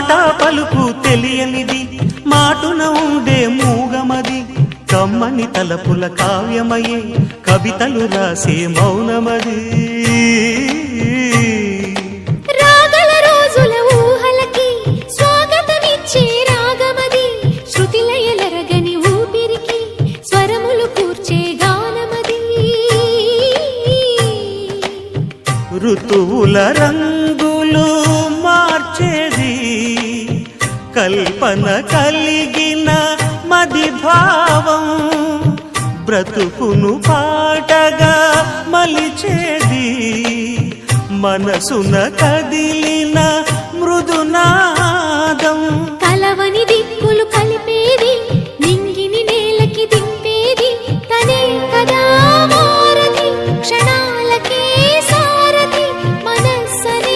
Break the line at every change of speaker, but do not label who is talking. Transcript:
మాట పలుకు తెలియనిది మాటున ఉండే మూగమది కమ్మని తలపుల కావ్యమయే కవితలు రాసే మౌనమది
రాగల రోజుల ఊహలకి స్వాగతమిచ్చే రాగమది శృతిలయలరగని ఊపిరికి స్వరములు కూర్చే గానమది
ఋతువుల రంగులు మార్చేది కల్పన కలిగిన మది భావం బ్రతుకును పాటగా మలిచేది మనసున కదిలిన మృదునాదం
కలవనిది